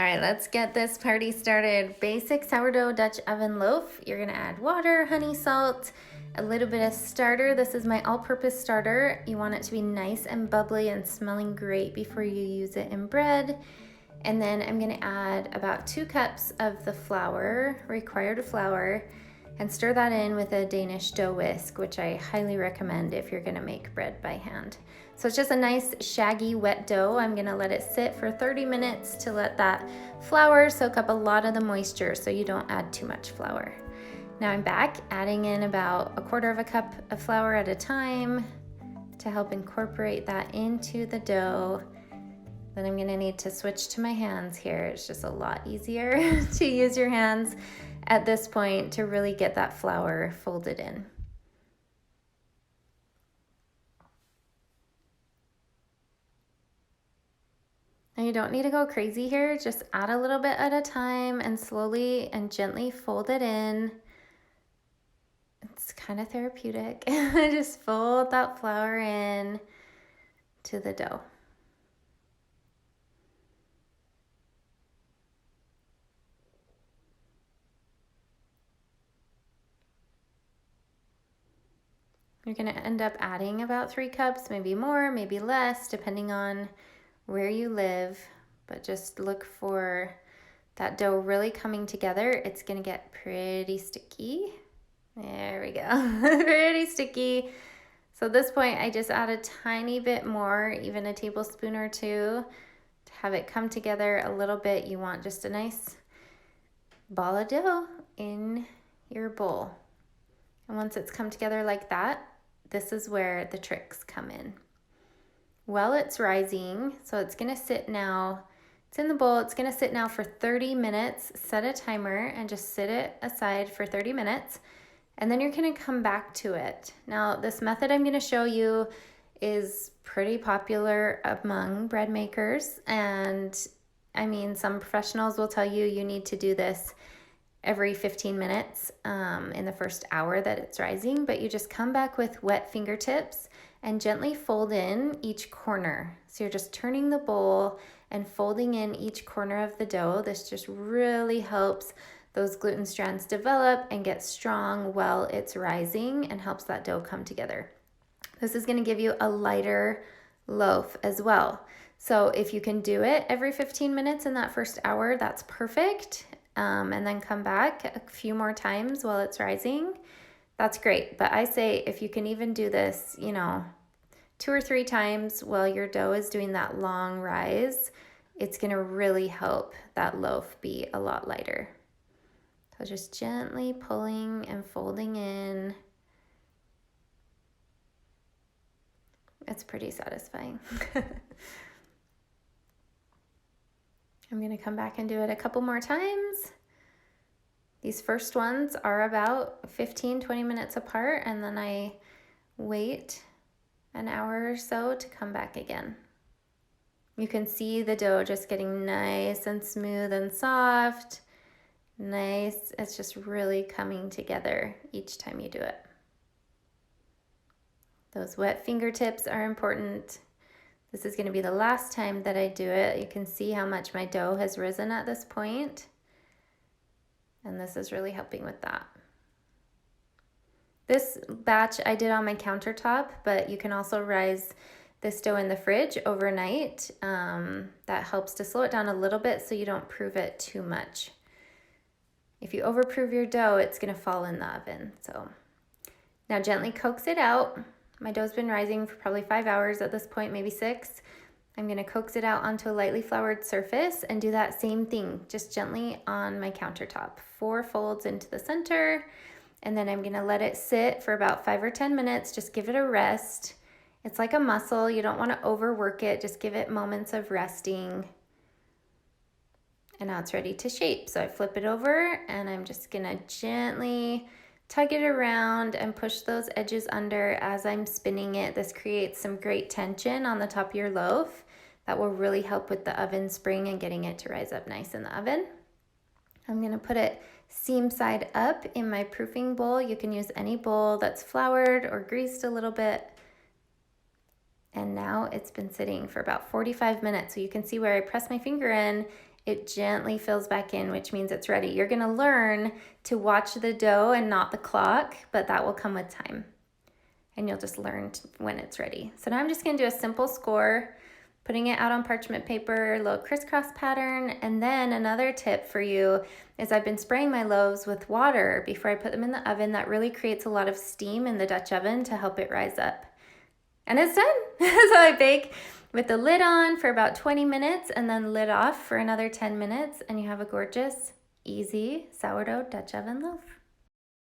All right, let's get this party started. Basic sourdough Dutch oven loaf. You're gonna add water, honey, salt, a little bit of starter. This is my all-purpose starter. You want it to be nice and bubbly and smelling great before you use it in bread. And then I'm gonna add about 2 cups of the flour, required flour, and stir that in with a Danish dough whisk, which I highly recommend if you're gonna make bread by hand. So it's just a nice shaggy wet dough. I'm gonna let it sit for 30 minutes to let that flour soak up a lot of the moisture so you don't add too much flour. Now I'm back, adding in about 1/4 cup of flour at a time to help incorporate that into the dough. Then I'm gonna need to switch to my hands here. It's just a lot easier to use your hands at this point to really get that flour folded in. Now you don't need to go crazy here, just add a little bit at a time and slowly and gently fold it in. It's kind of therapeutic. Just fold that flour in to the dough. You're gonna end up adding about 3 cups, maybe more, maybe less, depending on where you live, but just look for that dough really coming together. It's gonna get pretty sticky. There we go, pretty sticky. So at this point, I just add a tiny bit more, even a tablespoon or 2, to have it come together a little bit. You want just a nice ball of dough in your bowl. And once it's come together like that, this is where the tricks come in. While it's rising, so it's gonna sit now, it's in the bowl, it's gonna sit now for 30 minutes. Set a timer and just sit it aside for 30 minutes. And then you're gonna come back to it. Now, this method I'm gonna show you is pretty popular among bread makers. And I mean, some professionals will tell you you need to do this every 15 minutes in the first hour that it's rising, but you just come back with wet fingertips and gently fold in each corner. So you're just turning the bowl and folding in each corner of the dough. This just really helps those gluten strands develop and get strong while it's rising and helps that dough come together. This is gonna give you a lighter loaf as well. So if you can do it every 15 minutes in that first hour, that's perfect. And then come back a few more times while it's rising, that's great. But I say if you can even do this, 2 or 3 times while your dough is doing that long rise, it's gonna really help that loaf be a lot lighter. So just gently pulling and folding in. It's pretty satisfying. I'm gonna come back and do it a couple more times. These first ones are about 15-20 minutes apart, and then I wait an hour or so to come back again. You can see the dough just getting nice and smooth and soft. Nice, it's just really coming together each time you do it. Those wet fingertips are important. This is gonna be the last time that I do it. You can see how much my dough has risen at this point. And this is really helping with that. This batch I did on my countertop, but you can also rise this dough in the fridge overnight. That helps to slow it down a little bit so you don't prove it too much. If you overprove your dough, it's gonna fall in the oven. So now gently coax it out. My dough's been rising for probably 5 hours at this point, maybe 6. I'm gonna coax it out onto a lightly floured surface and do that same thing, just gently on my countertop. 4 folds into the center, and then I'm gonna let it sit for about 5 or 10 minutes. Just give it a rest. It's like a muscle. You don't wanna overwork it. Just give it moments of resting. And now it's ready to shape. So I flip it over and I'm just gonna gently tug it around and push those edges under as I'm spinning it. This creates some great tension on the top of your loaf that will really help with the oven spring and getting it to rise up nice in the oven. I'm gonna put it seam side up in my proofing bowl. You can use any bowl that's floured or greased a little bit. And now it's been sitting for about 45 minutes. So you can see where I press my finger in, it gently fills back in, which means it's ready. You're gonna learn to watch the dough and not the clock, but that will come with time. And you'll just learn when it's ready. So now I'm just gonna do a simple score, putting it out on parchment paper, a little crisscross pattern. And then another tip for you is I've been spraying my loaves with water before I put them in the oven. That really creates a lot of steam in the Dutch oven to help it rise up. And it's done. So I bake with the lid on for about 20 minutes and then lid off for another 10 minutes, and you have a gorgeous, easy sourdough Dutch oven loaf.